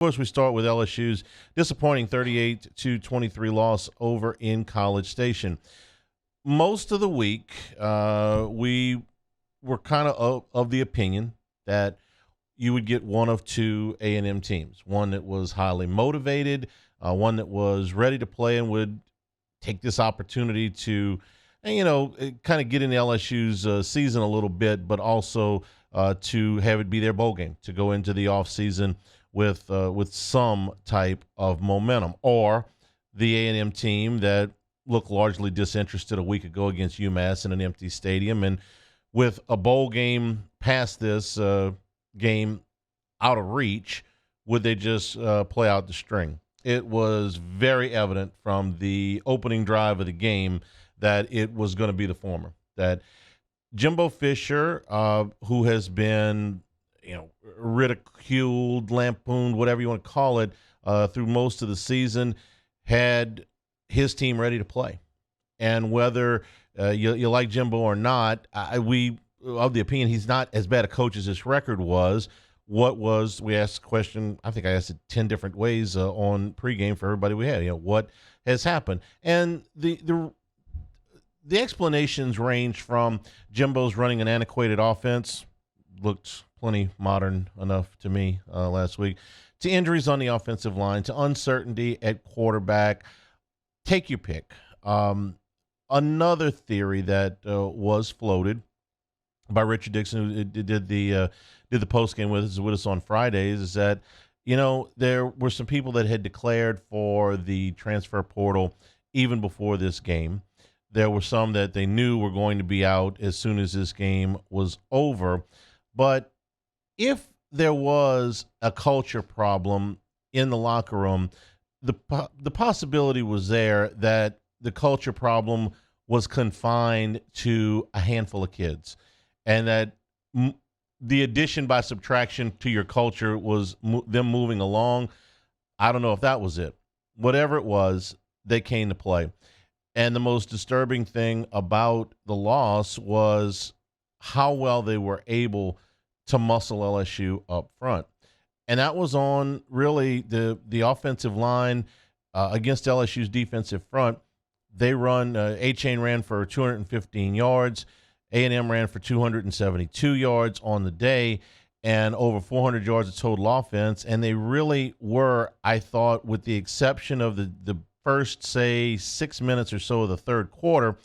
course, we start with LSU's disappointing 38-23 loss over in College Station. Most of the week, we were kind of the opinion that you would get one of two A&M teams, one that was highly motivated, one that was ready to play and would take this opportunity to, kind of get in LSU's season a little bit, but also to have it be their bowl game, to go into the offseason with some type of momentum, or the A&M team that looked largely disinterested a week ago against UMass in an empty stadium, and with a bowl game past this game out of reach, would they just play out the string? It was very evident from the opening drive of the game that it was going to be the former, that Jimbo Fisher, who has been ridiculed, lampooned, whatever you want to call it, through most of the season, had his team ready to play. And whether you like Jimbo or not, we of the opinion he's not as bad a coach as his record was. We asked the question, I think I asked it 10 different ways on pregame for everybody we had. What has happened? And the explanations range from Jimbo's running an antiquated offense, looked plenty modern enough to me last week, to injuries on the offensive line, to uncertainty at quarterback. Take your pick. Another theory that was floated by Richard Dixon, who did the post game with us on Fridays, is that there were some people that had declared for the transfer portal even before this game. There were some that they knew were going to be out as soon as this game was over. But if there was a culture problem in the locker room, the possibility was there that the culture problem was confined to a handful of kids, and that the addition by subtraction to your culture was them moving along. I don't know if that was it. Whatever it was, they came to play. And the most disturbing thing about the loss was how well they were able to muscle LSU up front. And that was on really the offensive line against LSU's defensive front. They run, A-Chain ran for 215 yards. A&M ran for 272 yards on the day and over 400 yards of total offense. And they really were, I thought, with the exception of the first, say, 6 minutes or so of the third quarter,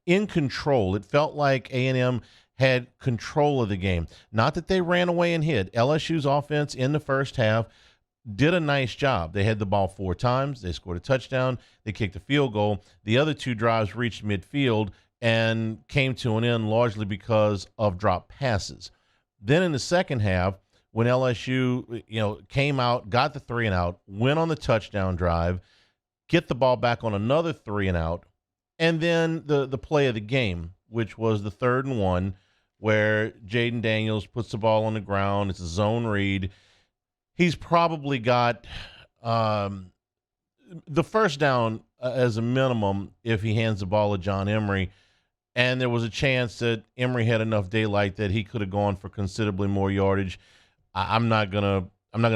in control. It felt like A&M had control of the game. Not that they ran away and hid. LSU's offense in the first half did a nice job. They had the ball 4 times. They scored a touchdown. They kicked a field goal. The other 2 drives reached midfield and came to an end largely because of drop passes. Then in the second half, when LSU came out, got the 3 and out, went on the touchdown drive, get the ball back on another 3 and out, and then the play of the game, which was the 3rd and 1, where Jaden Daniels puts the ball on the ground. It's a zone read. He's probably got the first down as a minimum if he hands the ball to John Emery, and there was a chance that Emery had enough daylight that he could have gone for considerably more yardage. I'm not gonna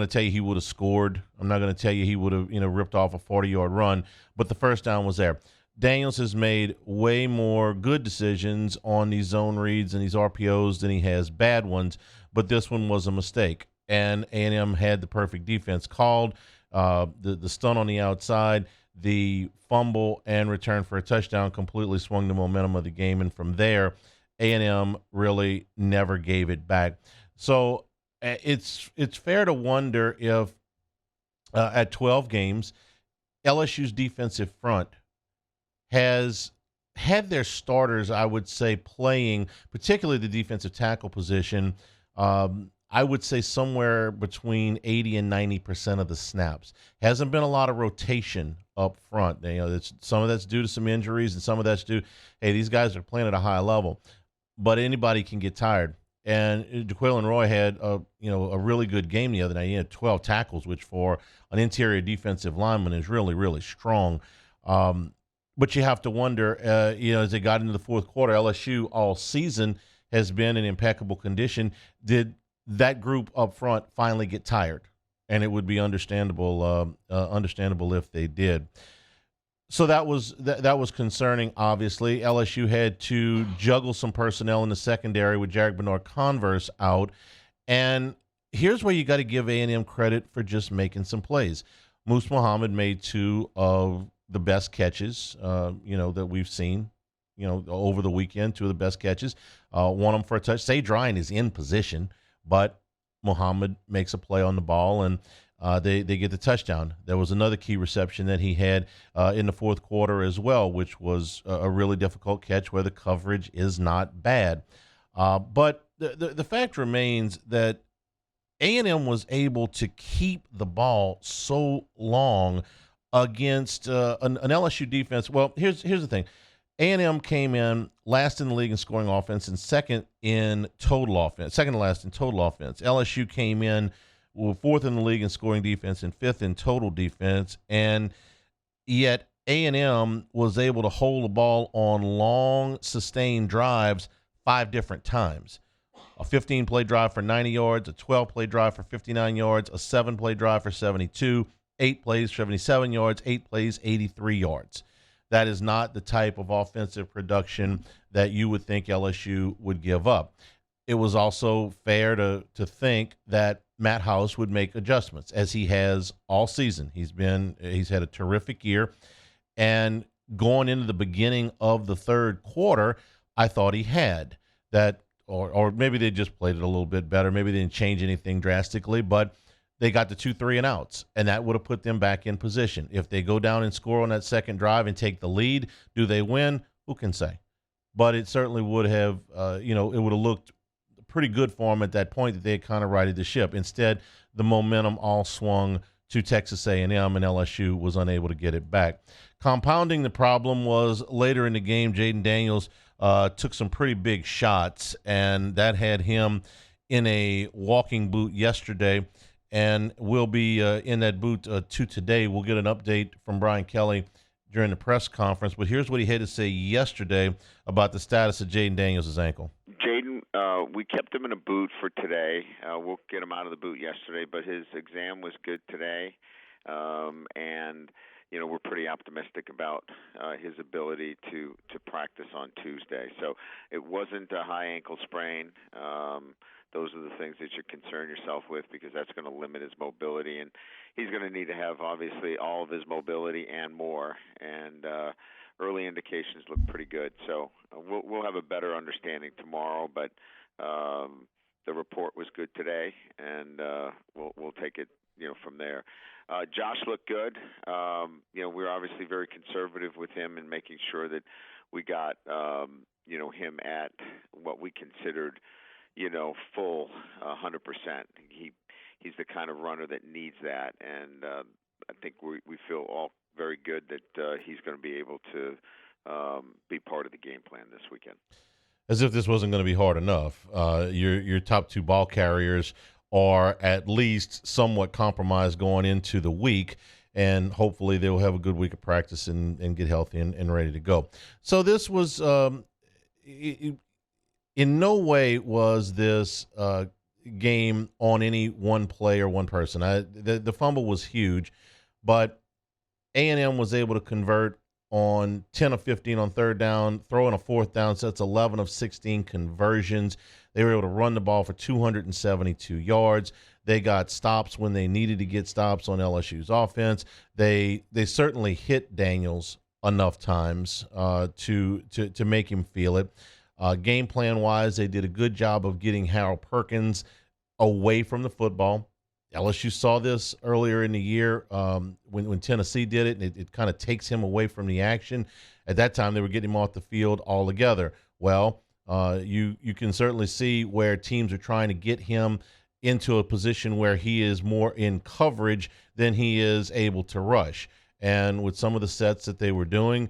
tell you he would have scored. I'm not gonna tell you he would have ripped off a 40-yard run, but the first down was there. Daniels has made way more good decisions on these zone reads and these RPOs than he has bad ones, but this one was a mistake. And A&M had the perfect defense called. The stunt on the outside, the fumble and return for a touchdown completely swung the momentum of the game, and from there, A&M really never gave it back. So it's fair to wonder if at 12 games, LSU's defensive front has had their starters, I would say, playing, particularly the defensive tackle position, I would say somewhere between 80 and 90% of the snaps. Hasn't been a lot of rotation up front. Some of that's due to some injuries, and some of that's due, hey, these guys are playing at a high level. But anybody can get tired. And DeQuillen Roy had a really good game the other night. He had 12 tackles, which for an interior defensive lineman is really, really strong. But you have to wonder, as they got into the fourth quarter, LSU all season has been in impeccable condition. Did that group up front finally get tired? and it would be understandable if they did. So that was concerning. Obviously, LSU had to juggle some personnel in the secondary with Jarek Bernard-Converse out, and here's where you got to give A&M credit for just making some plays. Moose Muhammad made two of the best catches, that we've seen, over the weekend. Two of the best catches. One of them for a touch. Sage Ryan is in position, but Muhammad makes a play on the ball, and they get the touchdown. There was another key reception that he had in the fourth quarter as well, which was a really difficult catch where the coverage is not bad. But the fact remains that A&M was able to keep the ball so long against an LSU defense. Well, here's the thing. A&M came in last in the league in scoring offense and second in total offense, second to last in total offense. LSU came in fourth in the league in scoring defense and fifth in total defense, and yet A&M was able to hold the ball on long, sustained drives 5 different times. A 15-play drive for 90 yards, a 12-play drive for 59 yards, a 7-play drive for 72, 8 plays, 77 yards, 8 plays, 83 yards. That is not the type of offensive production that you would think LSU would give up. It was also fair to think that Matt House would make adjustments, as he has all season. He's had a terrific year, and going into the beginning of the third quarter, I thought he had that, or maybe they just played it a little bit better. Maybe they didn't change anything drastically, but they got the 2 3-and-outs, and that would have put them back in position. If they go down and score on that second drive and take the lead, do they win? Who can say? But it certainly would have, it would have looked pretty good for them at that point that they had kind of righted the ship. Instead, the momentum all swung to Texas A&M, and LSU was unable to get it back. Compounding the problem was later in the game, Jaden Daniels took some pretty big shots, and that had him in a walking boot yesterday, and will be in that boot today. We'll get an update from Brian Kelly during the press conference, but here's what he had to say yesterday about the status of Jaden Daniels' ankle. Jaden, we kept him in a boot for today. We'll get him out of the boot yesterday, but his exam was good today, and we're pretty optimistic about his ability to practice on Tuesday. So it wasn't a high ankle sprain. Those are the things that you concern yourself with, because that's going to limit his mobility, and he's going to need to have obviously all of his mobility and more. And early indications look pretty good. So we'll have a better understanding tomorrow, but the report was good today, and we'll take it from there. Josh looked good. We're obviously very conservative with him and making sure that we got him at what we considered full 100%. He's the kind of runner that needs that, and I think we feel all very good that he's going to be able to be part of the game plan this weekend. As if this wasn't going to be hard enough. Your top 2 ball carriers are at least somewhat compromised going into the week, and hopefully they will have a good week of practice and get healthy and ready to go. So this was in no way was this game on any one play or one person. The fumble was huge, but A&M was able to convert on 10 of 15 on third down, throwing a fourth down, so that's 11 of 16 conversions. They were able to run the ball for 272 yards. They got stops when they needed to get stops on LSU's offense. They certainly hit Daniels enough times to make him feel it. Game plan wise, they did a good job of getting Harold Perkins away from the football. LSU saw this earlier in the year when Tennessee did it, and it kind of takes him away from the action. At that time, they were getting him off the field altogether. Well, you can certainly see where teams are trying to get him into a position where he is more in coverage than he is able to rush. And with some of the sets that they were doing,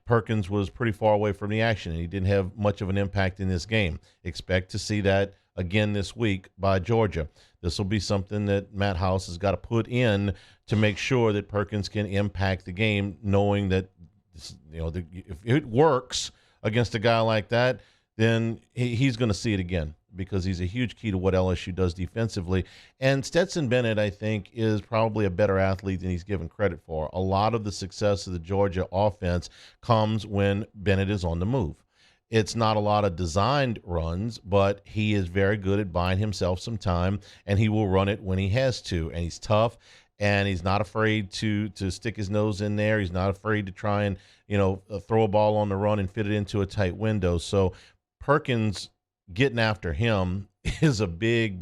Perkins was pretty far away from the action, and he didn't have much of an impact in this game. Expect to see that again this week by Georgia. This will be something that Matt House has got to put in to make sure that Perkins can impact the game, knowing that if it works against a guy like that, then he's going to see it again, because he's a huge key to what LSU does defensively. And Stetson Bennett, I think, is probably a better athlete than he's given credit for. A lot of the success of the Georgia offense comes when Bennett is on the move. It's not a lot of designed runs, but he is very good at buying himself some time, and he will run it when he has to. And he's tough, and he's not afraid to stick his nose in there. He's not afraid to try and throw a ball on the run and fit it into a tight window. So Perkins getting after him is a big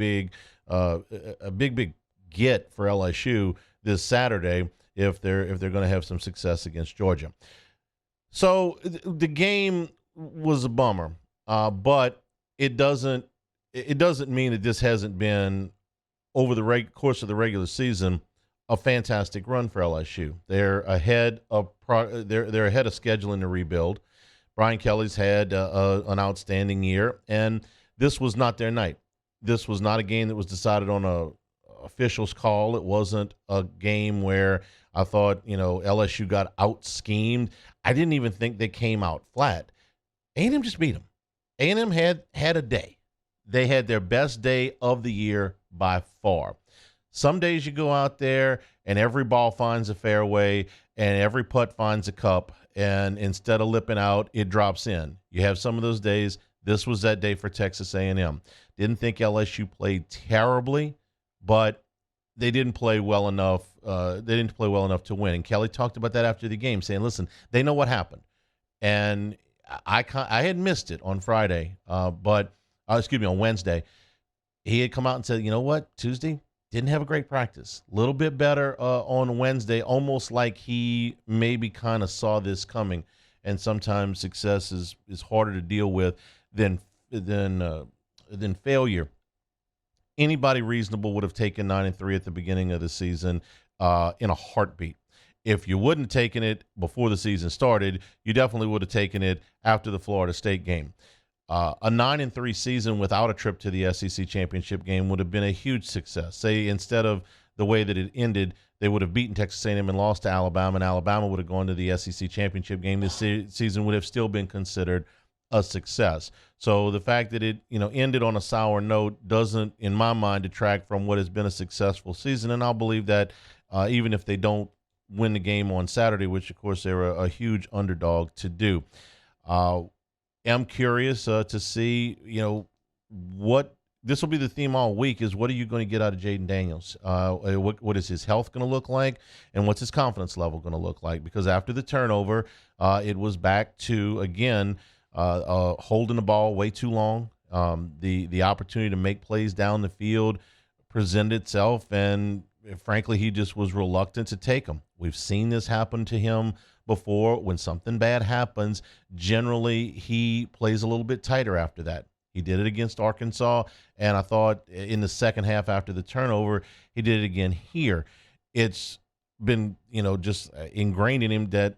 get for LSU this Saturday if they're going to have some success against Georgia. So the game was a bummer, but it doesn't mean that this hasn't been over the course of the regular season a fantastic run for LSU. They're ahead of they're ahead of schedule in the rebuild. Brian Kelly's had an outstanding year, and this was not their night. This was not a game that was decided on a official's call. It wasn't a game where I thought LSU got out schemed. I didn't even think they came out flat. A&M just beat them. A&M had a day. They had their best day of the year by far. Some days you go out there and every ball finds a fairway and every putt finds a cup, and instead of lipping out, it drops in. You have some of those days. This was that day for Texas A&M. Didn't think LSU played terribly, but they didn't play well enough. They didn't play well enough to win. And Kelly talked about that after the game, saying, "Listen, they know what happened." And I had missed it on Friday, on Wednesday. He had come out and said, "You know what? Tuesday didn't have a great practice. A little bit better on Wednesday, almost like he maybe kind of saw this coming." And sometimes success is harder to deal with than failure. Anybody reasonable would have taken 9-3 at the beginning of the season in a heartbeat. If you wouldn't have taken it before the season started, you definitely would have taken it after the Florida State game. A 9-3 season without a trip to the SEC championship game would have been a huge success. Say instead of the way that it ended, they would have beaten Texas A&M and lost to Alabama, and Alabama would have gone to the SEC championship game. This season would have still been considered a success. So the fact that it ended on a sour note doesn't, in my mind, detract from what has been a successful season. And I'll believe that even if they don't win the game on Saturday, which of course they were a huge underdog to do. I'm curious to see, what this will be the theme all week is what are you going to get out of Jaden Daniels? What is his health going to look like, and what's his confidence level going to look like? Because after the turnover, it was back to, again, holding the ball way too long. The opportunity to make plays down the field presented itself, and frankly, he just was reluctant to take them. We've seen this happen to him before. When something bad happens, generally he plays a little bit tighter after that. He did it against Arkansas, and I thought in the second half after the turnover, he did it again here. It's been, just ingrained in him that,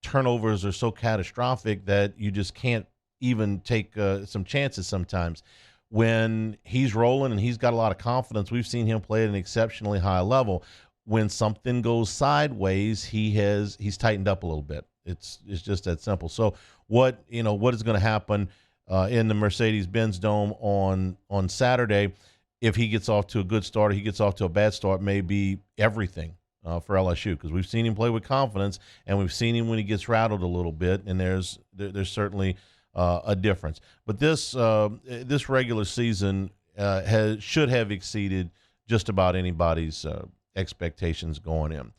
turnovers are so catastrophic that you just can't even take some chances sometimes. When he's rolling and he's got a lot of confidence, we've seen him play at an exceptionally high level. When something goes sideways, he's tightened up a little bit. It's just that simple. So what is going to happen in the Mercedes-Benz Dome on Saturday? If he gets off to a good start or he gets off to a bad start, may be everything for LSU, because we've seen him play with confidence and we've seen him when he gets rattled a little bit, and there's certainly a difference. But this regular season should have exceeded just about anybody's expectations going in.